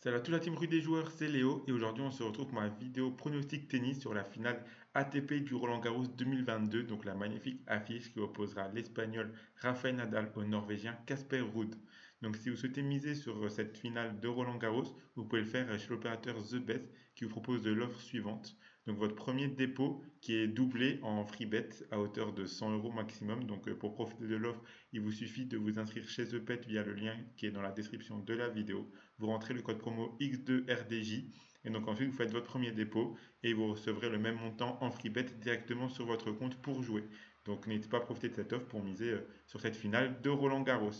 Salut à toute la team Rue des joueurs, c'est Léo et aujourd'hui on se retrouve pour ma vidéo pronostic tennis sur la finale ATP du Roland-Garros 2022, donc la magnifique affiche qui opposera l'Espagnol Rafael Nadal au Norvégien Casper Ruud. Donc si vous souhaitez miser sur cette finale de Roland-Garros, vous pouvez le faire chez l'opérateur TheBet qui vous propose de l'offre suivante. Donc votre premier dépôt qui est doublé en free bet à hauteur de 100 euros maximum. Donc pour profiter de l'offre, il vous suffit de vous inscrire chez TheBet via le lien qui est dans la description de la vidéo. Vous rentrez le code promo X2RDJ et donc ensuite vous faites votre premier dépôt et vous recevrez le même montant en free bet directement sur votre compte pour jouer. Donc n'hésitez pas à profiter de cette offre pour miser sur cette finale de Roland Garros.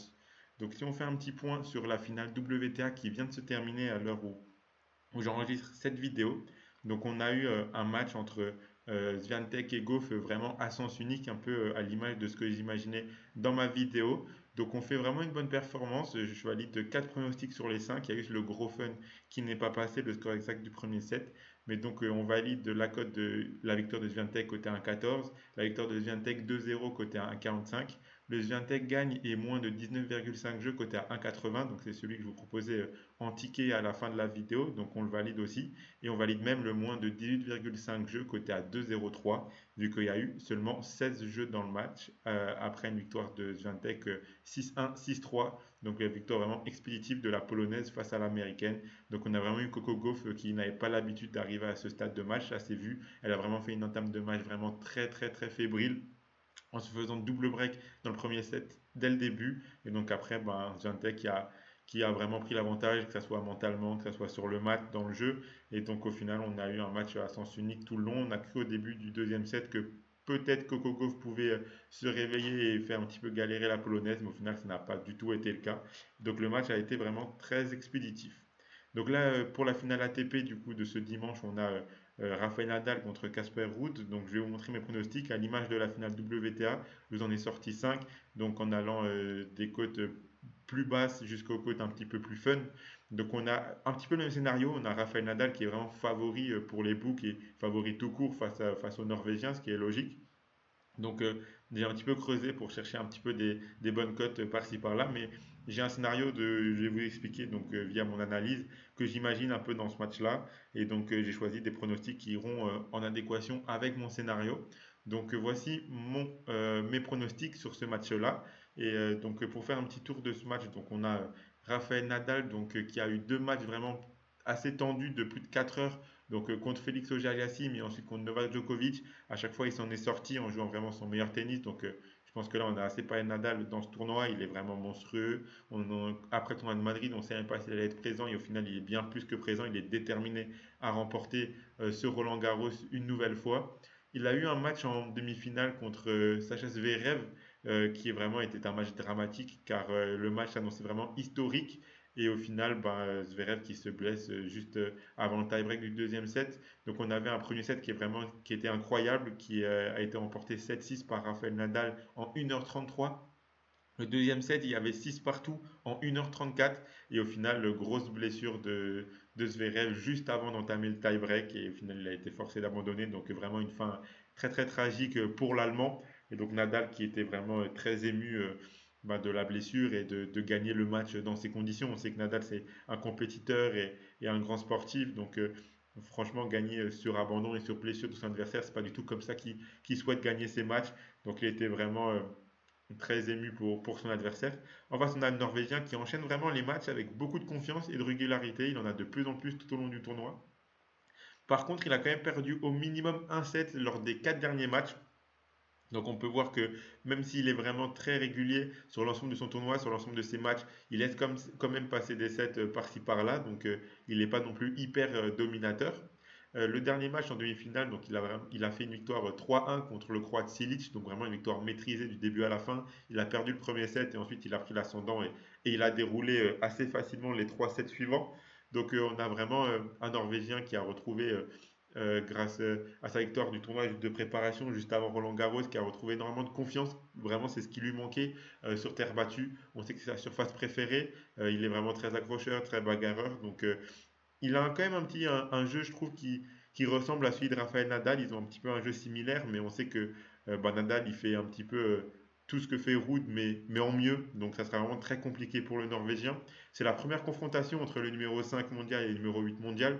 Donc si on fait un petit point sur la finale WTA qui vient de se terminer à l'heure où j'enregistre cette vidéo. Donc on a eu un match entre Swiatek et Gauff vraiment à sens unique, un peu à l'image de ce que j'imaginais dans ma vidéo. Donc on fait vraiment une bonne performance. Je valide 4 pronostics sur les 5. Il y a eu le gros fun qui n'est pas passé, le score exact du premier set. Mais donc on valide la cote de la victoire de Swiatek côté 1,14, la victoire de Swiatek 2-0 côté 1,45. Le Swiatek gagne et moins de 19,5 jeux côté à 1,80. Donc c'est celui que je vous proposais en ticket à la fin de la vidéo. Donc on le valide aussi. Et on valide même le moins de 18,5 jeux côté à 2,03 vu qu'il y a eu seulement 16 jeux dans le match après une victoire de Swiatek 6-1, 6-3. Donc la victoire vraiment expéditive de la polonaise face à l'américaine. Donc on a vraiment eu Coco Gauff qui n'avait pas l'habitude d'arriver à ce stade de match. Ça s'est vu. Elle a vraiment fait une entame de match vraiment très très très fébrile en se faisant double break dans le premier set dès le début. Et donc après, Swiatek qui a vraiment pris l'avantage, que ce soit mentalement, que ce soit sur le mat, dans le jeu. Et donc au final, on a eu un match à sens unique tout le long. On a cru au début du deuxième set que peut-être Coco Gauff pouvait se réveiller et faire un petit peu galérer la polonaise, mais au final, ça n'a pas du tout été le cas. Donc le match a été vraiment très expéditif. Donc là, pour la finale ATP du coup de ce dimanche, on a Rafael Nadal contre Casper Ruud. Donc je vais vous montrer mes pronostics à l'image de la finale WTA. Je vous en ai sorti 5, donc en allant des cotes plus basses jusqu'aux cotes un petit peu plus fun. Donc on a un petit peu le même scénario. On a Rafael Nadal qui est vraiment favori pour les books et favori tout court face aux Norvégiens, ce qui est logique. Donc j'ai un petit peu creusé pour chercher un petit peu des bonnes cotes par-ci par-là, mais j'ai un scénario je vais vous expliquer donc via mon analyse que j'imagine un peu dans ce match-là, et donc j'ai choisi des pronostics qui iront en adéquation avec mon scénario. Donc voici mes pronostics sur ce match-là, et donc pour faire un petit tour de ce match, donc on a Rafael Nadal donc qui a eu deux matchs vraiment assez tendus de plus de 4 heures, donc contre Félix Auger-Aliassime et ensuite contre Novak Djokovic. À chaque fois, il s'en est sorti en jouant vraiment son meilleur tennis. Donc, je pense que là, on a assez parlé de Nadal dans ce tournoi. Il est vraiment monstrueux. Après le tournoi de Madrid, on ne sait même pas s'il allait être présent. Et au final, il est bien plus que présent. Il est déterminé à remporter ce Roland Garros une nouvelle fois. Il a eu un match en demi-finale contre Sacha Zverev qui vraiment était un match dramatique car le match annonçait vraiment historique. Et au final, Zverev qui se blesse juste avant le tie-break du deuxième set. Donc on avait un premier set qui était incroyable, qui a été remporté 7-6 par Rafael Nadal en 1h33. Le deuxième set, il y avait 6 partout en 1h34. Et au final, grosse blessure de Zverev juste avant d'entamer le tie-break. Et au final, il a été forcé d'abandonner. Donc vraiment une fin très très tragique pour l'Allemand. Et donc Nadal qui était vraiment très ému de la blessure et de gagner le match dans ces conditions. On sait que Nadal c'est un compétiteur et un grand sportif. Donc franchement, gagner sur abandon et sur blessure de son adversaire, c'est pas du tout comme ça qu'il souhaite gagner ses matchs. Donc il était vraiment très ému pour son adversaire. En face, on a le Norvégien qui enchaîne vraiment les matchs avec beaucoup de confiance et de régularité. Il en a de plus en plus tout au long du tournoi. Par contre, il a quand même perdu au minimum un set lors des 4 derniers matchs. Donc on peut voir que même s'il est vraiment très régulier sur l'ensemble de son tournoi, sur l'ensemble de ses matchs, il laisse quand même passer des sets par-ci par-là. Donc il n'est pas non plus hyper dominateur. Le dernier match en demi-finale, donc il a fait une victoire 3-1 contre le Croate Silic, donc vraiment une victoire maîtrisée du début à la fin. Il a perdu le premier set et ensuite il a pris l'ascendant et il a déroulé assez facilement les 3 sets suivants. Donc on a vraiment un Norvégien qui a retrouvé grâce à sa victoire du tournoi de préparation juste avant Roland Garros, qui a retrouvé énormément de confiance. Vraiment, c'est ce qui lui manquait sur terre battue. On sait que c'est sa surface préférée. Il est vraiment très accrocheur, très bagarreur. Donc, il a quand même un jeu, je trouve, qui ressemble à celui de Rafael Nadal. Ils ont un petit peu un jeu similaire, mais on sait que Nadal, il fait un petit peu tout ce que fait Ruud, mais en mieux. Donc ça sera vraiment très compliqué pour le Norvégien. C'est la première confrontation entre le numéro 5 mondial et le numéro 8 mondial.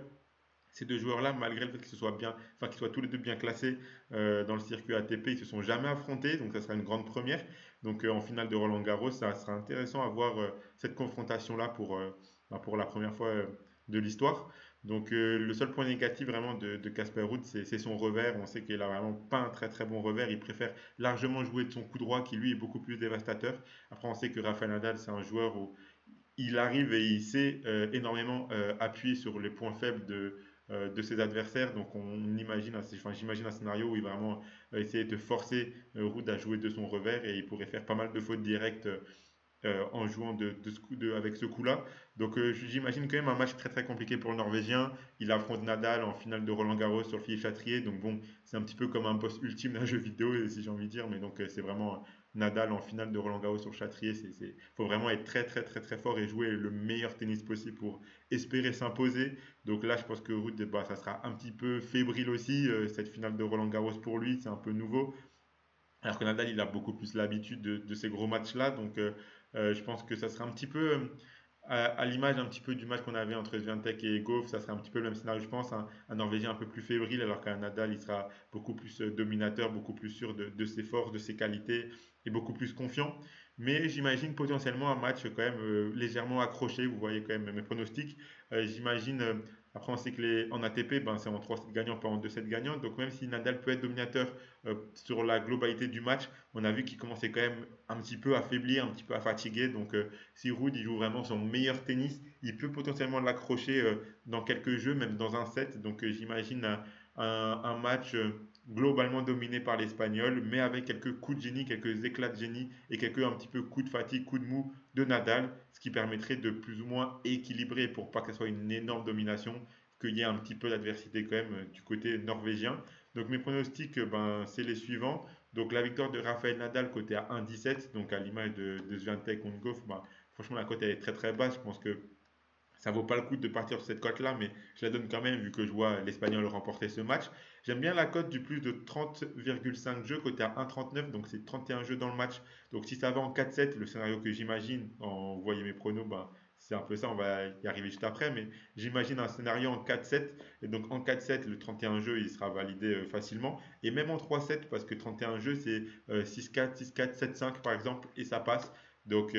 Ces deux joueurs-là, malgré le fait qu'ils soient tous les deux bien classés dans le circuit ATP, ils se sont jamais affrontés, donc ça sera une grande première. Donc en finale de Roland Garros, ça sera intéressant à voir cette confrontation-là pour la première fois de l'histoire. Donc le seul point négatif vraiment de Casper Ruud, c'est son revers. On sait qu'il a vraiment pas un très très bon revers. Il préfère largement jouer de son coup droit qui lui est beaucoup plus dévastateur. Après, on sait que Rafael Nadal, c'est un joueur où il arrive et il sait énormément appuyer sur les points faibles de ses adversaires. Donc j'imagine un scénario où il va vraiment essayer de forcer Ruud à jouer de son revers et il pourrait faire pas mal de fautes directes en jouant avec ce coup-là. Donc j'imagine quand même un match très très compliqué pour le Norvégien. Il affronte Nadal en finale de Roland Garros sur le Philippe Chatrier. Donc bon, c'est un petit peu comme un boss ultime d'un jeu vidéo, si j'ai envie de dire. Mais donc c'est vraiment Nadal en finale de Roland Garros sur Chatrier. Faut vraiment être très très très très fort et jouer le meilleur tennis possible pour espérer s'imposer. Donc là, je pense que Ruud, bah, ça sera un petit peu fébrile aussi. Cette finale de Roland Garros pour lui, c'est un peu nouveau. Alors que Nadal, il a beaucoup plus l'habitude de ces gros matchs-là. Donc, je pense que ça sera un petit peu à l'image un petit peu du match qu'on avait entre Swiatek et Gauff. Ça sera un petit peu le même scénario, je pense. Un Norvégien un peu plus fébrile, alors qu'un Nadal, il sera beaucoup plus dominateur, beaucoup plus sûr de ses forces, de ses qualités et beaucoup plus confiant. Mais j'imagine potentiellement un match quand même légèrement accroché. Vous voyez quand même mes pronostics. J'imagine. Après, on sait que en ATP, ben, c'est en 3 sets gagnants, pas en 2 sets gagnants. Donc, même si Nadal peut être dominateur sur la globalité du match, on a vu qu'il commençait quand même un petit peu à faiblir, un petit peu à fatiguer. Donc, si Ruud il joue vraiment son meilleur tennis, il peut potentiellement l'accrocher dans quelques jeux, même dans un set. Donc, j'imagine un match globalement dominé par l'Espagnol, mais avec quelques coups de génie, quelques éclats de génie et quelques un petit peu coups de fatigue, coups de mou de Nadal, ce qui permettrait de plus ou moins équilibrer pour pas que ce soit une énorme domination, qu'il y ait un petit peu d'adversité quand même du côté norvégien. Donc mes pronostics, ben, c'est les suivants. Donc la victoire de Rafael Nadal côté à 1,17, donc à l'image de Swiatek contre Goff, ben, franchement la cote elle est très très basse. Je pense que ça vaut pas le coup de partir sur cette cote-là, mais je la donne quand même vu que je vois l'Espagnol remporter ce match. J'aime bien la cote du plus de 30,5 jeux, côté à 1,39, donc c'est 31 jeux dans le match. Donc si ça va en 4-7, le scénario que j'imagine, en vous voyez mes pronos, ben, c'est un peu ça, on va y arriver juste après, mais j'imagine un scénario en 4-7, et donc en 4-7, le 31 jeux, il sera validé facilement, et même en 3-7, parce que 31 jeux, c'est 6-4, 6-4, 7-5 par exemple, et ça passe. Donc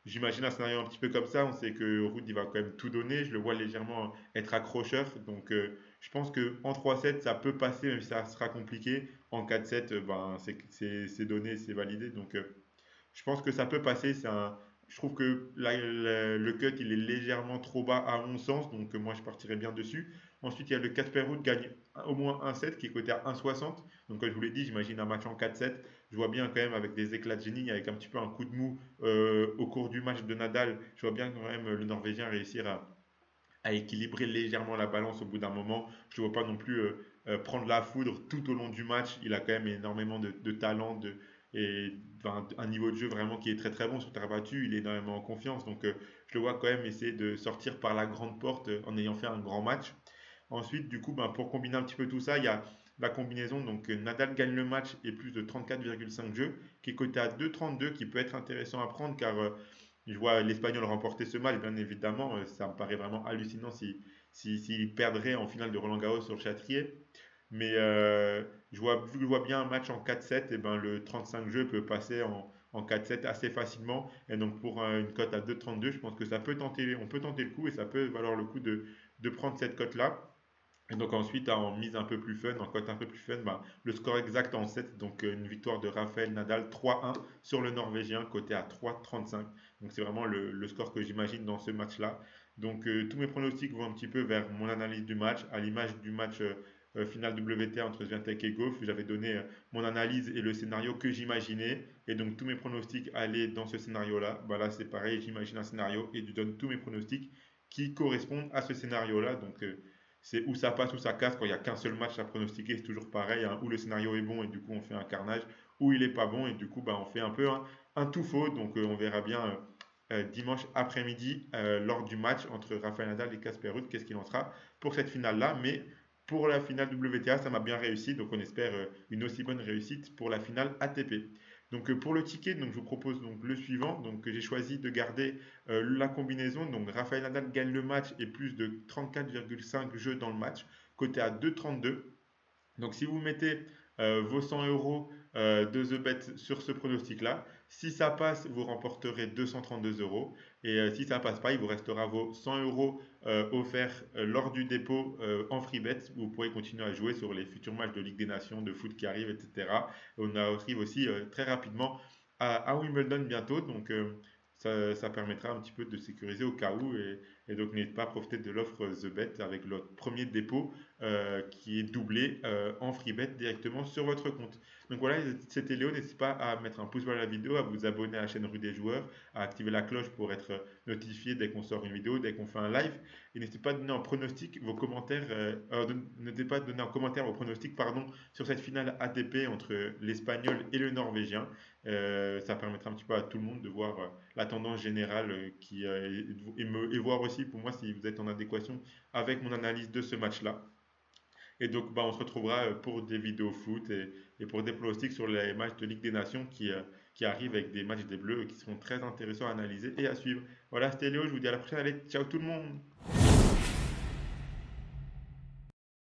j'imagine un scénario un petit peu comme ça. On sait que Ruud il va quand même tout donner. Je le vois légèrement être accrocheur. Donc je pense qu'en 3-7, ça peut passer, même si ça sera compliqué. En 4-7, ben, c'est donné, c'est validé. Donc je pense que ça peut passer. Je trouve que le cut il est légèrement trop bas à mon sens. Donc moi je partirais bien dessus. Ensuite, il y a le Casper Ruud gagne au moins un set qui est coté à 1,60. Donc comme je vous l'ai dit, j'imagine un match en 4-7. Je vois bien quand même avec des éclats de génie, avec un petit peu un coup de mou au cours du match de Nadal. Je vois bien quand même le Norvégien réussir à équilibrer légèrement la balance au bout d'un moment. Je ne vois pas non plus prendre la foudre tout au long du match. Il a quand même énormément de talent et enfin, un niveau de jeu vraiment qui est très très bon sur terre battue. Il est énormément en confiance. Donc je le vois quand même essayer de sortir par la grande porte en ayant fait un grand match. Ensuite, du coup, ben, pour combiner un petit peu tout ça, il y a la combinaison. Donc Nadal gagne le match et plus de 34,5 jeux, qui est coté à 2,32, qui peut être intéressant à prendre car je vois l'Espagnol remporter ce match, bien évidemment. Ça me paraît vraiment hallucinant s'il perdrait en finale de Roland Garros sur le Châtrier. Mais vu que je vois bien un match en 4-7, et ben, le 35 jeux peut passer en 4-7 assez facilement. Et donc pour une cote à 2,32, je pense que on peut tenter le coup et ça peut valoir le coup de prendre cette cote-là. Et donc ensuite, en mise un peu plus fun, en cote un peu plus fun, bah, le score exact en 7, donc une victoire de Rafael Nadal 3-1 sur le Norvégien, coté à 3,35. Donc c'est vraiment le score que j'imagine dans ce match-là. Donc tous mes pronostics vont un petit peu vers mon analyse du match, à l'image du match final WTA entre Swiatek et Gauff. J'avais donné mon analyse et le scénario que j'imaginais. Et donc tous mes pronostics allaient dans ce scénario-là. Bah, là c'est pareil, j'imagine un scénario et je donne tous mes pronostics qui correspondent à ce scénario-là. Donc c'est où ça passe ou ça casse quand il n'y a qu'un seul match à pronostiquer, c'est toujours pareil, hein, où le scénario est bon et du coup on fait un carnage, ou il est pas bon et du coup bah, on fait un peu un tout faux, donc on verra bien dimanche après-midi lors du match entre Rafael Nadal et Casper Ruud, qu'est-ce qu'il en sera pour cette finale-là, mais pour la finale WTA ça m'a bien réussi, donc on espère une aussi bonne réussite pour la finale ATP. Donc pour le ticket, donc, je vous propose donc le suivant. Donc j'ai choisi de garder la combinaison. Donc Rafael Nadal gagne le match et plus de 34,5 jeux dans le match, coté à 2,32. Donc si vous mettez vos 100 euros de The Bet sur ce pronostic-là, si ça passe, vous remporterez 232 euros. Et si ça passe pas, il vous restera vos 100 euros offerts lors du dépôt en free bet. Vous pourrez continuer à jouer sur les futurs matchs de Ligue des Nations, de foot qui arrivent, etc. On arrive aussi très rapidement à Wimbledon bientôt. Donc ça permettra un petit peu de sécuriser au cas où. Et donc n'hésitez pas à profiter de l'offre The Bet avec notre premier dépôt qui est doublé en free bet directement sur votre compte. Donc voilà, c'était Léo. N'hésitez pas à mettre un pouce vers la vidéo, à vous abonner à la chaîne Rue des Joueurs, à activer la cloche pour être notifié dès qu'on sort une vidéo, dès qu'on fait un live. Et n'hésitez pas à donner en pronostic vos commentaires, n'hésitez pas à donner en commentaire vos pronostics pardon, sur cette finale ATP entre l'Espagnol et le Norvégien. Ça permettra un petit peu à tout le monde de voir la tendance générale et voir aussi pour moi si vous êtes en adéquation avec mon analyse de ce match-là. Et donc, bah, on se retrouvera pour des vidéos foot et pour des pronostics sur les matchs de Ligue des Nations qui arrivent avec des matchs des Bleus qui seront très intéressants à analyser et à suivre. Voilà, c'était Léo, je vous dis à la prochaine. Allez, ciao tout le monde!